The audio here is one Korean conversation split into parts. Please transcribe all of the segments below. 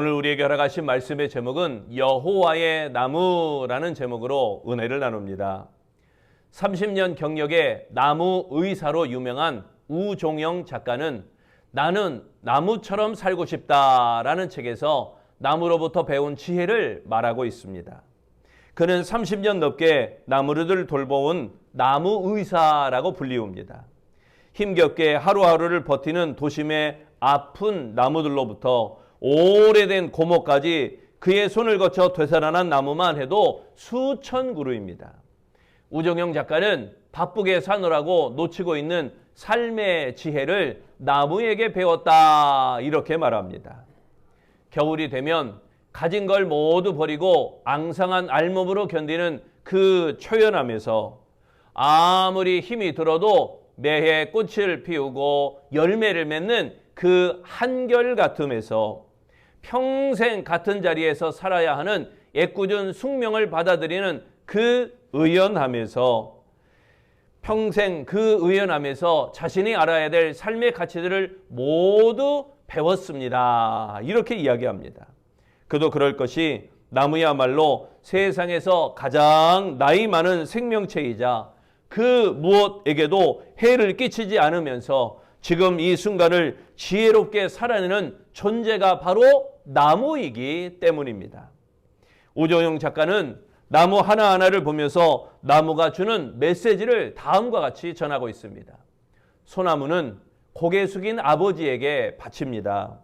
오늘 우리에게 허락하신 말씀의 제목은 여호와의 나무라는 제목으로 은혜를 나눕니다. 30년 경력의 나무 의사로 유명한 우종영 작가는 나는 나무처럼 살고 싶다라는 책에서 나무로부터 배운 지혜를 말하고 있습니다. 그는 30년 넘게 나무를 돌보은 나무 의사라고 불리웁니다. 힘겹게 하루하루를 버티는 도심의 아픈 나무들로부터 오래된 고목까지 그의 손을 거쳐 되살아난 나무만 해도 수천 그루입니다. 우종영 작가는 바쁘게 사느라고 놓치고 있는 삶의 지혜를 나무에게 배웠다 이렇게 말합니다. 겨울이 되면 가진 걸 모두 버리고 앙상한 알몸으로 견디는 그 초연함에서 아무리 힘이 들어도 매해 꽃을 피우고 열매를 맺는 그 한결같음에서 평생 같은 자리에서 살아야 하는 애꿎은 숙명을 받아들이는 그 의연함에서 평생 그 의연함에서 자신이 알아야 될 삶의 가치들을 모두 배웠습니다. 이렇게 이야기합니다. 그도 그럴 것이 나무야말로 세상에서 가장 나이 많은 생명체이자 그 무엇에게도 해를 끼치지 않으면서 지금 이 순간을 지혜롭게 살아내는 존재가 바로 나무이기 때문입니다. 우종영 작가는 나무 하나하나를 보면서 나무가 주는 메시지를 다음과 같이 전하고 있습니다. 소나무는 고개 숙인 아버지에게 바칩니다.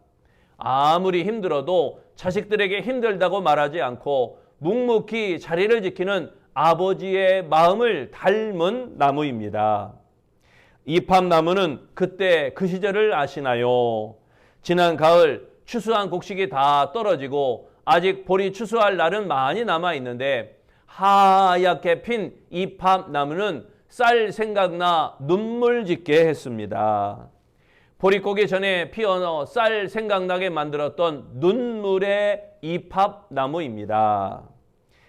아무리 힘들어도 자식들에게 힘들다고 말하지 않고 묵묵히 자리를 지키는 아버지의 마음을 닮은 나무입니다. 이팝나무는 그때 그 시절을 아시나요? 지난 가을 추수한 곡식이 다 떨어지고 아직 볼이 추수할 날은 많이 남아있는데 하얗게 핀 이팝나무는 쌀 생각나 눈물 짓게 했습니다. 볼이 꼬기 전에 피어 쌀 생각나게 만들었던 눈물의 이팝나무입니다.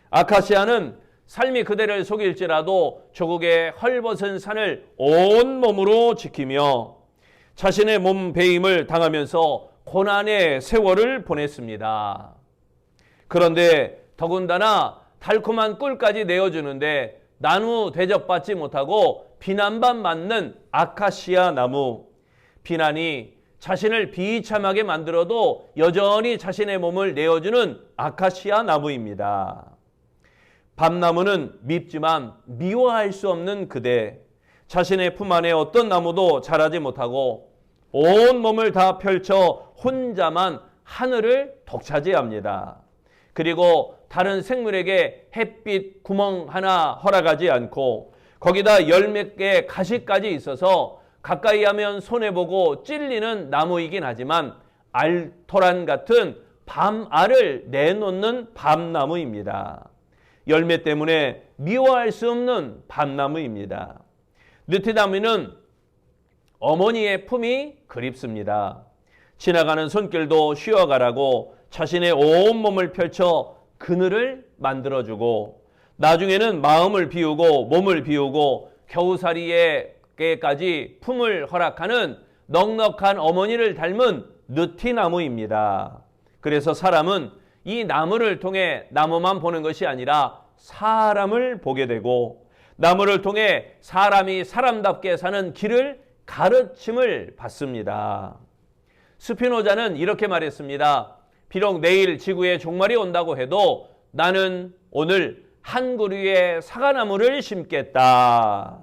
아카시아는 삶이 그대를 속일지라도 조국의 헐벗은 산을 온몸으로 지키며 자신의 몸 배임을 당하면서 고난의 세월을 보냈습니다. 그런데 더군다나 달콤한 꿀까지 내어주는데 나무 대접받지 못하고 비난만 맞는 아카시아 나무. 비난이 자신을 비참하게 만들어도 여전히 자신의 몸을 내어주는 아카시아 나무입니다. 밤나무는 밉지만 미워할 수 없는 그대. 자신의 품 안에 어떤 나무도 자라지 못하고 온 몸을 다 펼쳐 혼자만 하늘을 독차지합니다. 그리고 다른 생물에게 햇빛 구멍 하나 허락하지 않고 거기다 열 몇 개 가시까지 있어서 가까이 하면 손해보고 찔리는 나무이긴 하지만 알토란 같은 밤알을 내놓는 밤나무입니다. 열매 때문에 미워할 수 없는 밤나무입니다. 느티나무는 어머니의 품이 그립습니다. 지나가는 손길도 쉬어가라고 자신의 온몸을 펼쳐 그늘을 만들어주고 나중에는 마음을 비우고 몸을 비우고 겨우살이에까지 품을 허락하는 넉넉한 어머니를 닮은 느티나무입니다. 그래서 사람은 이 나무를 통해 나무만 보는 것이 아니라 사람을 보게 되고 나무를 통해 사람이 사람답게 사는 길을 가르침을 받습니다. 스피노자는 이렇게 말했습니다. 비록 내일 지구에 종말이 온다고 해도 나는 오늘 한 그루의 사과나무를 심겠다.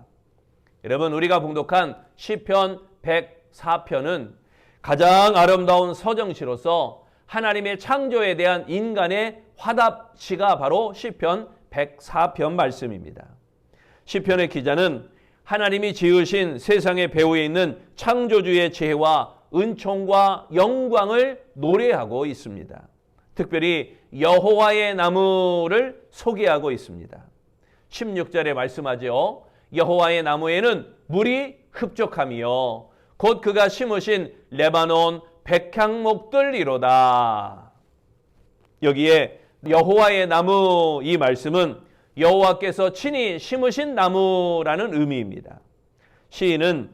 여러분, 우리가 봉독한 시편 104편은 가장 아름다운 서정시로서 하나님의 창조에 대한 인간의 화답시가 바로 시편 104편 말씀입니다. 시편의 기자는 하나님이 지으신 세상의 배후에 있는 창조주의 지혜와 은총과 영광을 노래하고 있습니다. 특별히 여호와의 나무를 소개하고 있습니다. 16절에 말씀하죠. 여호와의 나무에는 물이 흡족하며 곧 그가 심으신 레바논 백향목들이로다. 여기에 여호와의 나무 이 말씀은 여호와께서 친히 심으신 나무라는 의미입니다. 시인은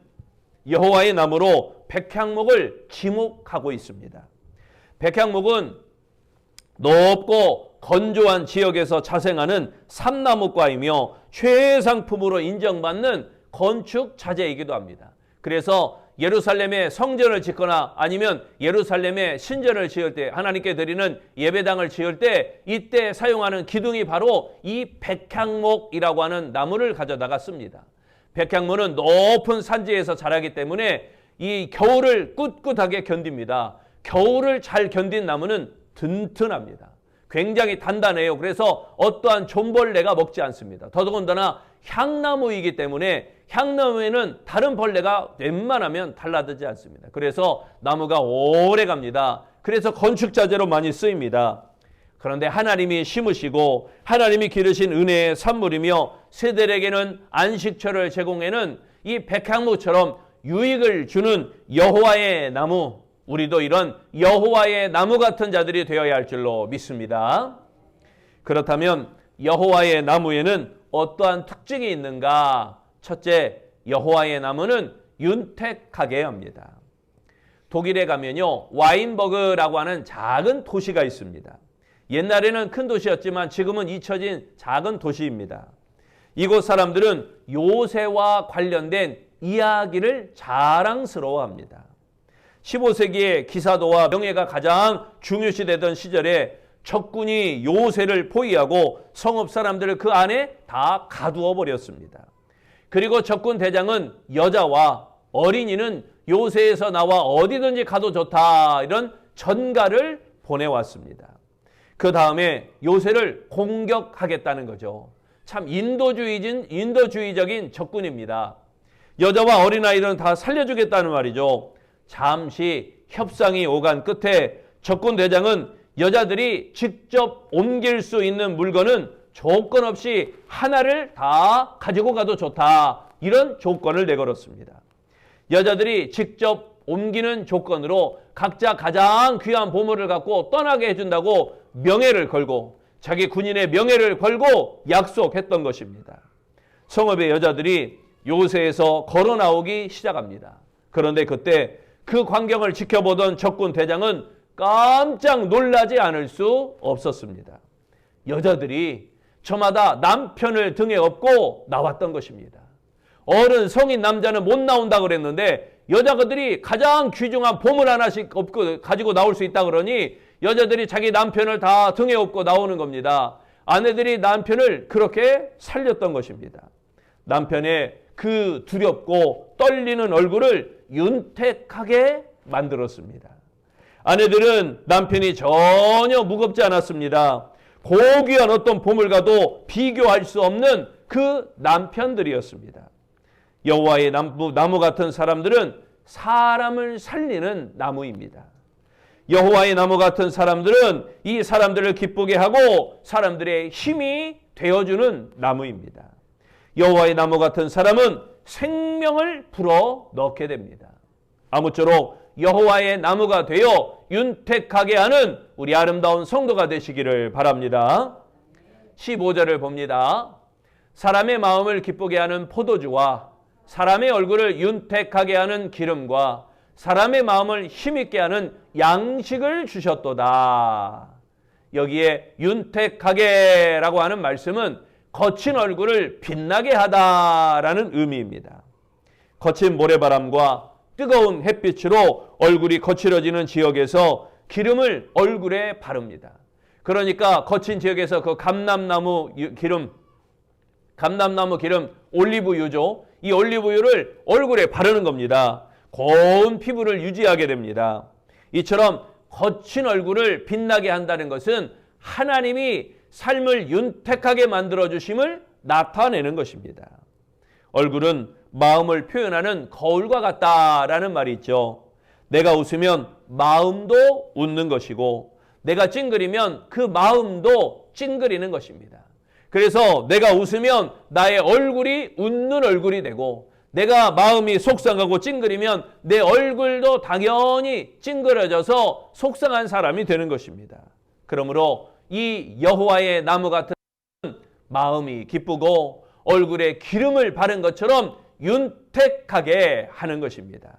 여호와의 나무로 백향목을 지목하고 있습니다. 백향목은 높고 건조한 지역에서 자생하는 삼나무과이며 최애 상품으로 인정받는 건축 자재이기도 합니다. 그래서 예루살렘에 성전을 짓거나 아니면 예루살렘에 신전을 지을 때, 하나님께 드리는 예배당을 지을 때 이때 사용하는 기둥이 바로 이 백향목이라고 하는 나무를 가져다가 씁니다. 백향목은 높은 산지에서 자라기 때문에 이 겨울을 꿋꿋하게 견딥니다. 겨울을 잘 견딘 나무는 튼튼합니다. 굉장히 단단해요. 그래서 어떠한 좀벌레가 먹지 않습니다. 더더군다나 향나무이기 때문에 향나무에는 다른 벌레가 웬만하면 달라들지 않습니다. 그래서 나무가 오래 갑니다. 그래서 건축자재로 많이 쓰입니다. 그런데 하나님이 심으시고 하나님이 기르신 은혜의 산물이며 세대에게는 안식처를 제공하는 이 백향목처럼 유익을 주는 여호와의 나무, 우리도 이런 여호와의 나무 같은 자들이 되어야 할 줄로 믿습니다. 그렇다면 여호와의 나무에는 어떠한 특징이 있는가? 첫째, 여호와의 나무는 윤택하게 합니다. 독일에 가면요, 와인버그라고 하는 작은 도시가 있습니다. 옛날에는 큰 도시였지만 지금은 잊혀진 작은 도시입니다. 이곳 사람들은 요새와 관련된 이야기를 자랑스러워합니다. 15세기에 기사도와 명예가 가장 중요시되던 시절에 적군이 요새를 포위하고 성읍 사람들을 그 안에 다 가두어 버렸습니다. 그리고 적군 대장은 여자와 어린이는 요새에서 나와 어디든지 가도 좋다, 이런 전가를 보내왔습니다. 그 다음에 요새를 공격하겠다는 거죠. 참 인도주의적인 적군입니다. 여자와 어린아이들은 다 살려주겠다는 말이죠. 잠시 협상이 오간 끝에 적군 대장은 여자들이 직접 옮길 수 있는 물건은 조건 없이 하나를 다 가지고 가도 좋다, 이런 조건을 내걸었습니다. 여자들이 직접 옮기는 조건으로 각자 가장 귀한 보물을 갖고 떠나게 해준다고 명예를 걸고, 자기 군인의 명예를 걸고 약속했던 것입니다. 성읍의 여자들이 요새에서 걸어 나오기 시작합니다. 그런데 그때 그 광경을 지켜보던 적군 대장은 깜짝 놀라지 않을 수 없었습니다. 여자들이 저마다 남편을 등에 업고 나왔던 것입니다. 어른 성인 남자는 못 나온다 그랬는데 여자들이 가장 귀중한 보물 하나씩 업고 가지고 나올 수 있다 그러니 여자들이 자기 남편을 다 등에 업고 나오는 겁니다. 아내들이 남편을 그렇게 살렸던 것입니다. 남편의 그 두렵고 떨리는 얼굴을 윤택하게 만들었습니다. 아내들은 남편이 전혀 무겁지 않았습니다. 고귀한 어떤 보물과도 비교할 수 없는 그 남편들이었습니다. 여호와의 나무 같은 사람들은 사람을 살리는 나무입니다. 여호와의 나무 같은 사람들은 이 사람들을 기쁘게 하고 사람들의 힘이 되어주는 나무입니다. 여호와의 나무 같은 사람은 생명을 불어넣게 됩니다. 아무쪼록 여호와의 나무가 되어 윤택하게 하는 우리 아름다운 성도가 되시기를 바랍니다. 15절을 봅니다. 사람의 마음을 기쁘게 하는 포도주와 사람의 얼굴을 윤택하게 하는 기름과 사람의 마음을 힘있게 하는 양식을 주셨도다. 여기에 윤택하게라고 하는 말씀은 거친 얼굴을 빛나게 하다라는 의미입니다. 거친 모래바람과 뜨거운 햇빛으로 얼굴이 거칠어지는 지역에서 기름을 얼굴에 바릅니다. 그러니까 거친 지역에서 그 감람나무 기름, 올리브유죠. 이 올리브유를 얼굴에 바르는 겁니다. 고운 피부를 유지하게 됩니다. 이처럼 거친 얼굴을 빛나게 한다는 것은 하나님이 삶을 윤택하게 만들어주심을 나타내는 것입니다. 얼굴은 마음을 표현하는 거울과 같다라는 말이 있죠. 내가 웃으면 마음도 웃는 것이고 내가 찡그리면 그 마음도 찡그리는 것입니다. 그래서 내가 웃으면 나의 얼굴이 웃는 얼굴이 되고 내가 마음이 속상하고 찡그리면 내 얼굴도 당연히 찡그려져서 속상한 사람이 되는 것입니다. 그러므로 이 여호와의 나무 같은 마음이 기쁘고 얼굴에 기름을 바른 것처럼 윤택하게 하는 것입니다.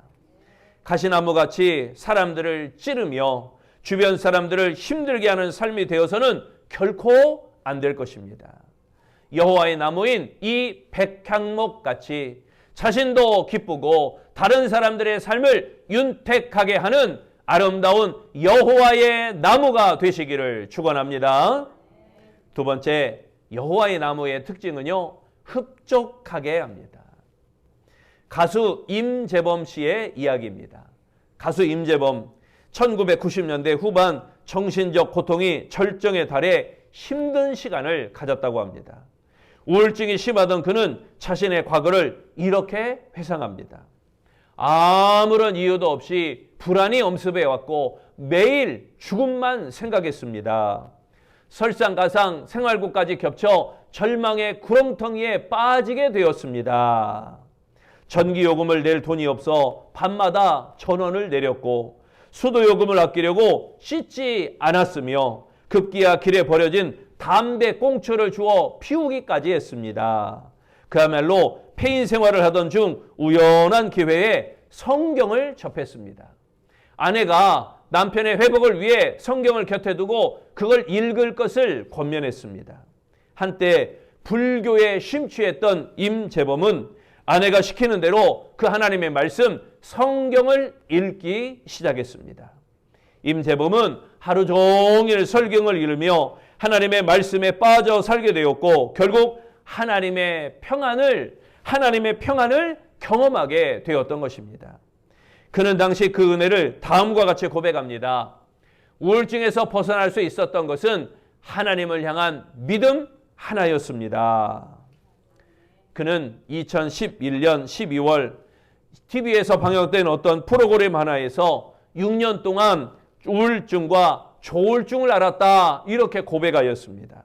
가시나무같이 사람들을 찌르며 주변 사람들을 힘들게 하는 삶이 되어서는 결코 안 될 것입니다. 여호와의 나무인 이 백향목 같이 자신도 기쁘고 다른 사람들의 삶을 윤택하게 하는 아름다운 여호와의 나무가 되시기를 축원합니다. 두 번째, 여호와의 나무의 특징은요, 흡족하게 합니다. 가수 임재범 씨의 이야기입니다. 가수 임재범, 1990년대 후반 정신적 고통이 절정에 달해 힘든 시간을 가졌다고 합니다. 우울증이 심하던 그는 자신의 과거를 이렇게 회상합니다. 아무런 이유도 없이 불안이 엄습해왔고 매일 죽음만 생각했습니다. 설상가상 생활고까지 겹쳐 절망의 구렁텅이에 빠지게 되었습니다. 전기요금을 낼 돈이 없어 밤마다 전원을 내렸고 수도요금을 아끼려고 씻지 않았으며 급기야 길에 버려진 담배 꽁초를 주워 피우기까지 했습니다. 그야말로 폐인 생활을 하던 중 우연한 기회에 성경을 접했습니다. 아내가 남편의 회복을 위해 성경을 곁에 두고 그걸 읽을 것을 권면했습니다. 한때 불교에 심취했던 임재범은 아내가 시키는 대로 그 하나님의 말씀 성경을 읽기 시작했습니다. 임재범은 하루 종일 성경을 읽으며 하나님의 말씀에 빠져 살게 되었고 결국 하나님의 평안을 경험하게 되었던 것입니다. 그는 당시 그 은혜를 다음과 같이 고백합니다. 우울증에서 벗어날 수 있었던 것은 하나님을 향한 믿음 하나였습니다. 그는 2011년 12월 TV에서 방영된 어떤 프로그램 하나에서 6년 동안 우울증과 조울증을 앓았다 이렇게 고백하였습니다.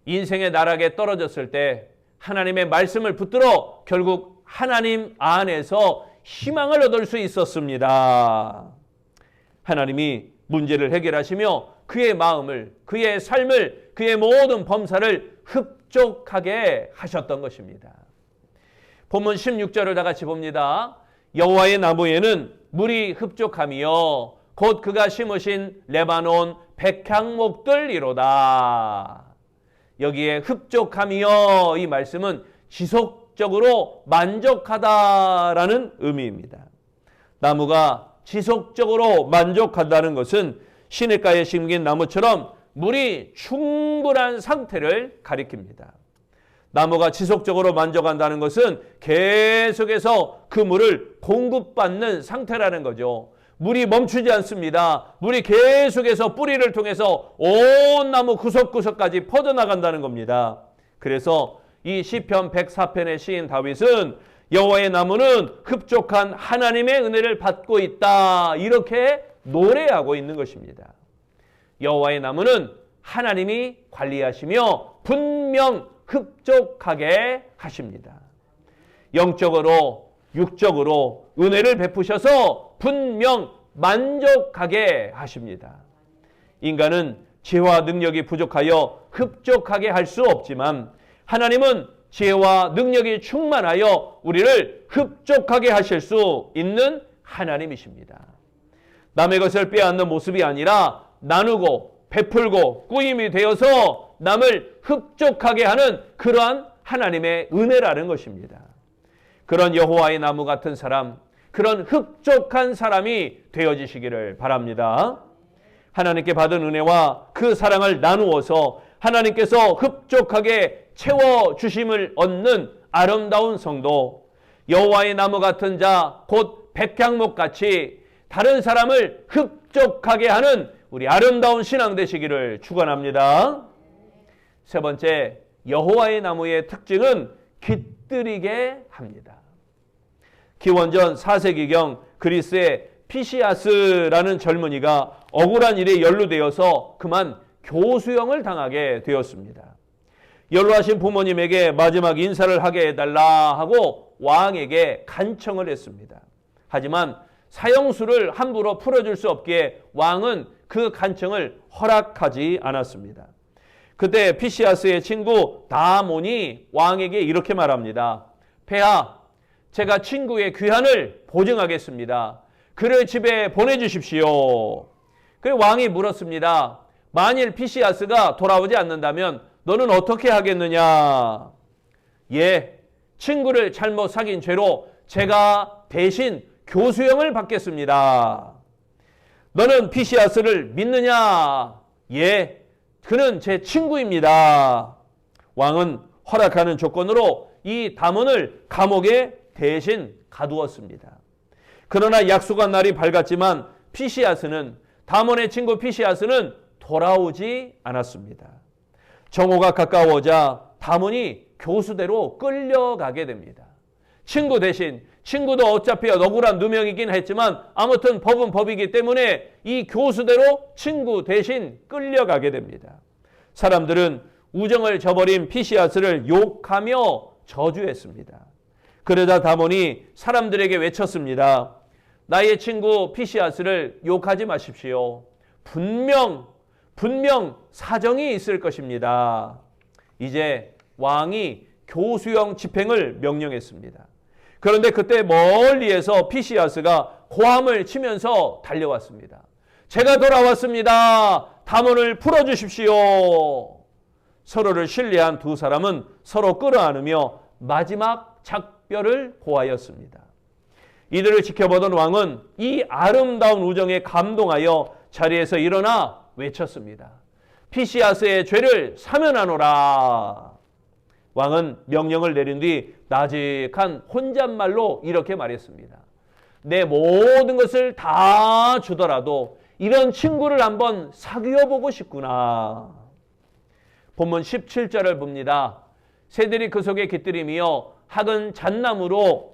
인생의 나락에 떨어졌을 때 하나님의 말씀을 붙들어 결국 하나님 안에서 희망을 얻을 수 있었습니다. 하나님이 문제를 해결하시며 그의 마음을, 그의 삶을, 그의 모든 범사를 흡족하게 하셨던 것입니다. 본문 16절을 다 같이 봅니다. 여호와의 나무에는 물이 흡족하며 곧 그가 심으신 레바논 백향목들이로다. 여기에 흡족하며 이 말씀은 지속적으로 만족하다라는 의미입니다. 나무가 지속적으로 만족한다는 것은 시냇가에 심긴 나무처럼 물이 충분한 상태를 가리킵니다. 나무가 지속적으로 만족한다는 것은 계속해서 그 물을 공급받는 상태라는 거죠. 물이 멈추지 않습니다. 물이 계속해서 뿌리를 통해서 온 나무 구석구석까지 퍼져나간다는 겁니다. 그래서 이 시편 104편의 시인 다윗은 여호와의 나무는 흡족한 하나님의 은혜를 받고 있다 이렇게 노래하고 있는 것입니다. 여호와의 나무는 하나님이 관리하시며 분명 흡족하게 하십니다. 영적으로 육적으로 은혜를 베푸셔서 분명 만족하게 하십니다. 인간은 지혜와 능력이 부족하여 흡족하게 할 수 없지만 하나님은 지혜와 능력이 충만하여 우리를 흡족하게 하실 수 있는 하나님이십니다. 남의 것을 빼앗는 모습이 아니라 나누고 베풀고 꾸임이 되어서 남을 흡족하게 하는 그러한 하나님의 은혜라는 것입니다. 그런 여호와의 나무 같은 사람, 그런 흡족한 사람이 되어지시기를 바랍니다. 하나님께 받은 은혜와 그 사랑을 나누어서 하나님께서 흡족하게 채워주심을 얻는 아름다운 성도, 여호와의 나무 같은 자, 곧 백향목같이 다른 사람을 흡족하게 하는 우리 아름다운 신앙 되시기를 축원합니다. 세 번째, 여호와의 나무의 특징은 깃들이게 합니다. 기원전 4세기경 그리스의 피시아스라는 젊은이가 억울한 일에 연루되어서 그만 교수형을 당하게 되었습니다. 연루하신 부모님에게 마지막 인사를 하게 해달라 하고 왕에게 간청을 했습니다. 하지만 사형수를 함부로 풀어줄 수 없기에 왕은 그 간청을 허락하지 않았습니다. 그때 피시아스의 친구 다몬이 왕에게 이렇게 말합니다. 폐하, 제가 친구의 귀환을 보증하겠습니다. 그를 집에 보내주십시오. 그래서 왕이 물었습니다. 만일 피시아스가 돌아오지 않는다면 너는 어떻게 하겠느냐? 예, 친구를 잘못 사귄 죄로 제가 대신 교수형을 받겠습니다. 너는 피시아스를 믿느냐? 예, 그는 제 친구입니다. 왕은 허락하는 조건으로 이 담원을 감옥에 대신 가두었습니다. 그러나 약속한 날이 밝았지만 피시아스는, 담원의 친구 피시아스는 돌아오지 않았습니다. 정오가 가까워오자 담원이 교수대로 끌려가게 됩니다. 친구 대신, 친구도 어차피 억울한 누명이긴 했지만 아무튼 법은 법이기 때문에 이 교수대로 친구 대신 끌려가게 됩니다. 사람들은 우정을 저버린 피시아스를 욕하며 저주했습니다. 그러자 담원이 사람들에게 외쳤습니다. 나의 친구 피시아스를 욕하지 마십시오. 분명 사정이 있을 것입니다. 이제 왕이 교수형 집행을 명령했습니다. 그런데 그때 멀리에서 피시아스가 고함을 치면서 달려왔습니다. 제가 돌아왔습니다. 담원을 풀어주십시오. 서로를 신뢰한 두 사람은 서로 끌어안으며 마지막 작별을 고하였습니다. 이들을 지켜보던 왕은 이 아름다운 우정에 감동하여 자리에서 일어나 외쳤습니다. 피시아스의 죄를 사면하노라. 왕은 명령을 내린 뒤 나직한 혼잣말로 이렇게 말했습니다. 내 모든 것을 다 주더라도 이런 친구를 한번 사귀어 보고 싶구나. 본문 17절을 봅니다. 새들이 그 속에 깃들이며 학은 잣나무로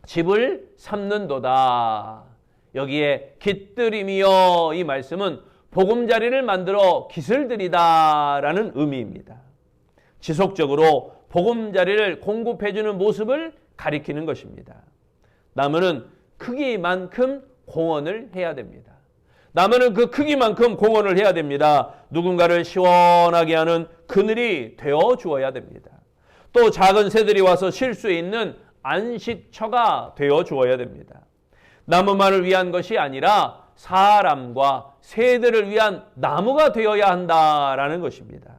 집을 삼는도다. 여기에 깃들이며 이 말씀은 보금자리를 만들어 깃을들이다라는 의미입니다. 지속적으로 보금자리를 공급해주는 모습을 가리키는 것입니다. 나무는 크기만큼 공헌을 해야 됩니다. 나무는 그 크기만큼 공헌을 해야 됩니다. 누군가를 시원하게 하는 그늘이 되어 주어야 됩니다. 또 작은 새들이 와서 쉴 수 있는 안식처가 되어 주어야 됩니다. 나무만을 위한 것이 아니라 사람과 새들을 위한 나무가 되어야 한다라는 것입니다.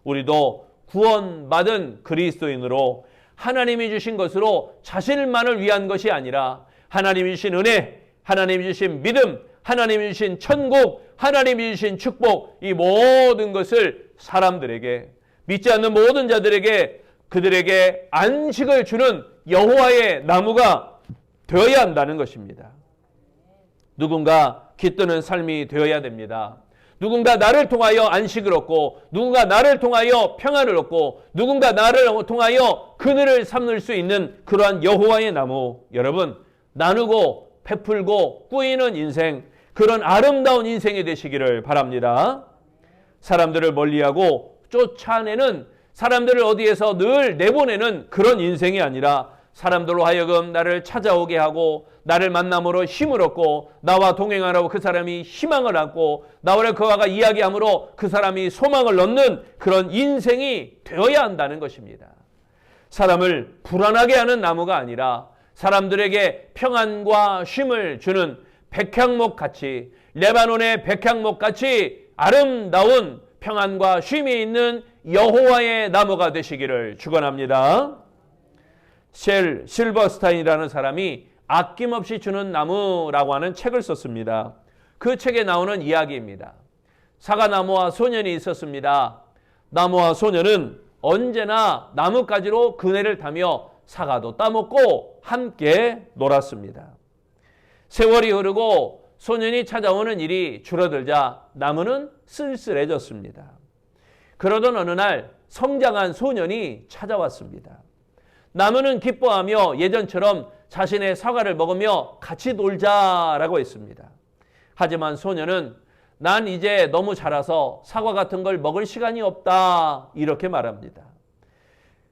우리도 구원받은 그리스도인으로 하나님이 주신 것으로 자신만을 위한 것이 아니라 하나님이 주신 은혜, 하나님이 주신 믿음, 하나님이 주신 천국, 하나님이 주신 축복, 이 모든 것을 사람들에게, 믿지 않는 모든 자들에게, 그들에게 안식을 주는 여호와의 나무가 되어야 한다는 것입니다. 누군가 깃드는 삶이 되어야 됩니다. 누군가 나를 통하여 안식을 얻고, 누군가 나를 통하여 평안을 얻고, 누군가 나를 통하여 그늘을 삼을 수 있는 그러한 여호와의 나무, 여러분 나누고 베풀고 꾸이는 인생, 그런 아름다운 인생이 되시기를 바랍니다. 사람들을 멀리하고 쫓아내는, 사람들을 어디에서 늘 내보내는 그런 인생이 아니라 사람들로 하여금 나를 찾아오게 하고 나를 만남으로 힘을 얻고 나와 동행하라고 그 사람이 희망을 얻고 나와 그와가 이야기함으로 그 사람이 소망을 얻는 그런 인생이 되어야 한다는 것입니다. 사람을 불안하게 하는 나무가 아니라 사람들에게 평안과 쉼을 주는 백향목같이, 레바논의 백향목같이 아름다운 평안과 쉼이 있는 여호와의 나무가 되시기를 축원합니다. 셀 실버스타인이라는 사람이 아낌없이 주는 나무라고 하는 책을 썼습니다. 그 책에 나오는 이야기입니다. 사과나무와 소년이 있었습니다. 나무와 소년은 언제나 나뭇가지로 그네를 타며 사과도 따먹고 함께 놀았습니다. 세월이 흐르고 소년이 찾아오는 일이 줄어들자 나무는 쓸쓸해졌습니다. 그러던 어느 날 성장한 소년이 찾아왔습니다. 나무는 기뻐하며 예전처럼 자신의 사과를 먹으며 같이 놀자라고 했습니다. 하지만 소년은 난 이제 너무 자라서 사과 같은 걸 먹을 시간이 없다 이렇게 말합니다.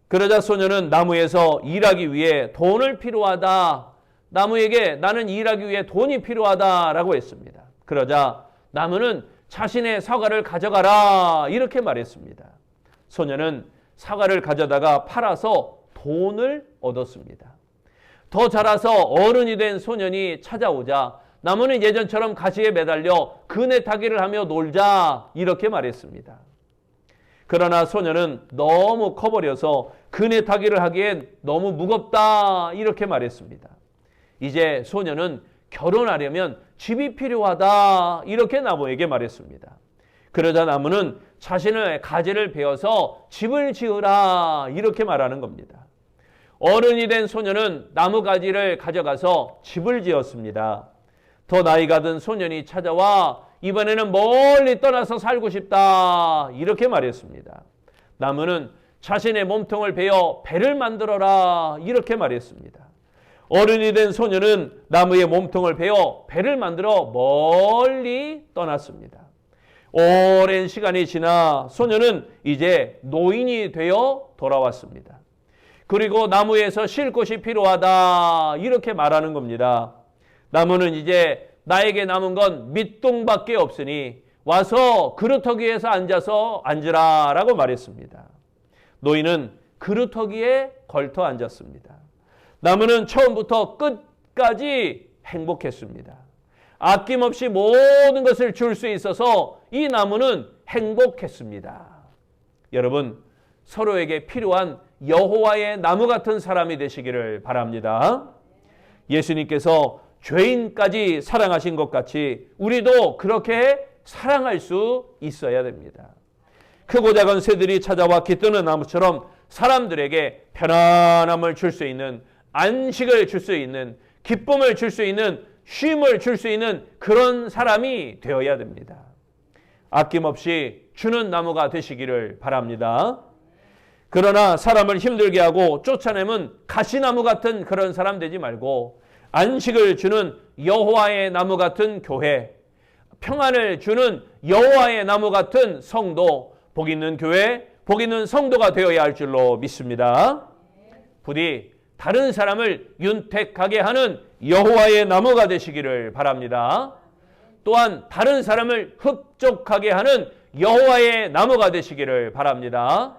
그러자 소년은 나무에서 일하기 위해 돈을 필요하다. 나무에게 나는 일하기 위해 돈이 필요하다라고 했습니다. 그러자 나무는 자신의 사과를 가져가라 이렇게 말했습니다. 소년은 사과를 가져다가 팔아서 돈을 얻었습니다. 더 자라서 어른이 된 소년이 찾아오자 나무는 예전처럼 가시에 매달려 그네 타기를 하며 놀자 이렇게 말했습니다. 그러나 소녀는 너무 커버려서 그네 타기를 하기엔 너무 무겁다 이렇게 말했습니다. 이제 소녀는 결혼하려면 집이 필요하다 이렇게 나무에게 말했습니다. 그러자 나무는 자신의 가지를 베어서 집을 지으라 이렇게 말하는 겁니다. 어른이 된 소녀는 나무 가지를 가져가서 집을 지었습니다. 더 나이가 든 소년이 찾아와 이번에는 멀리 떠나서 살고 싶다 이렇게 말했습니다. 나무는 자신의 몸통을 베어 배를 만들어라 이렇게 말했습니다. 어른이 된 소년은 나무의 몸통을 베어 배를 만들어 멀리 떠났습니다. 오랜 시간이 지나 소년은 이제 노인이 되어 돌아왔습니다. 그리고 나무에서 쉴 곳이 필요하다 이렇게 말하는 겁니다. 나무는 이제 나에게 남은 건 밑동밖에 없으니 와서 그루터기에서 앉아서 앉으라 라고 말했습니다. 노인은 그루터기에 걸터 앉았습니다. 나무는 처음부터 끝까지 행복했습니다. 아낌없이 모든 것을 줄 수 있어서 이 나무는 행복했습니다. 여러분, 서로에게 필요한 여호와의 나무 같은 사람이 되시기를 바랍니다. 예수님께서 죄인까지 사랑하신 것 같이 우리도 그렇게 사랑할 수 있어야 됩니다. 크고 작은 새들이 찾아와 깃드는 나무처럼 사람들에게 편안함을 줄 수 있는, 안식을 줄 수 있는, 기쁨을 줄 수 있는, 쉼을 줄 수 있는 그런 사람이 되어야 됩니다. 아낌없이 주는 나무가 되시기를 바랍니다. 그러나 사람을 힘들게 하고 쫓아내면 가시나무 같은 그런 사람 되지 말고 안식을 주는 여호와의 나무 같은 교회, 평안을 주는 여호와의 나무 같은 성도, 복 있는 교회, 복 있는 성도가 되어야 할 줄로 믿습니다. 부디 다른 사람을 윤택하게 하는 여호와의 나무가 되시기를 바랍니다. 또한 다른 사람을 흡족하게 하는 여호와의 나무가 되시기를 바랍니다.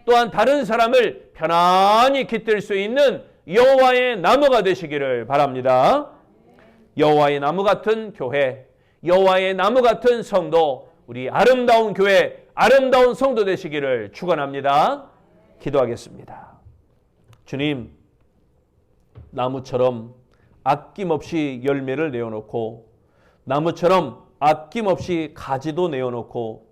또한 다른 사람을 편안히 깃들 수 있는 여호와의 나무가 되시기를 바랍니다. 여호와의 나무 같은 교회, 여호와의 나무 같은 성도, 우리 아름다운 교회, 아름다운 성도 되시기를 축원합니다. 기도하겠습니다. 주님, 나무처럼 아낌없이 열매를 내어놓고 나무처럼 아낌없이 가지도 내어놓고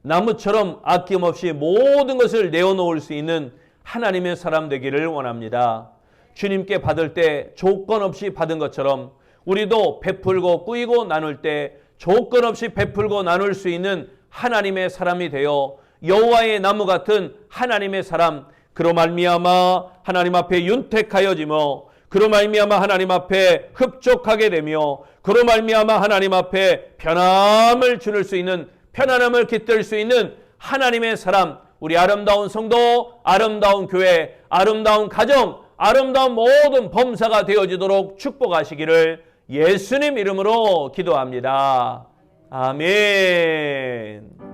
나무처럼 아낌없이 모든 것을 내어놓을 수 있는 하나님의 사람 되기를 원합니다. 주님께 받을 때 조건 없이 받은 것처럼 우리도 베풀고 꾸이고 나눌 때 조건 없이 베풀고 나눌 수 있는 하나님의 사람이 되어 여호와의 나무 같은 하나님의 사람, 그로 말미암아 하나님 앞에 윤택하여지며 그로 말미암아 하나님 앞에 흡족하게 되며 그로 말미암아 하나님 앞에 편안함을 주는 수 있는, 편안함을 깃들 수 있는 하나님의 사람, 우리 아름다운 성도, 아름다운 교회, 아름다운 가정, 아름다운 모든 범사가 되어지도록 축복하시기를 예수님 이름으로 기도합니다. 아멘.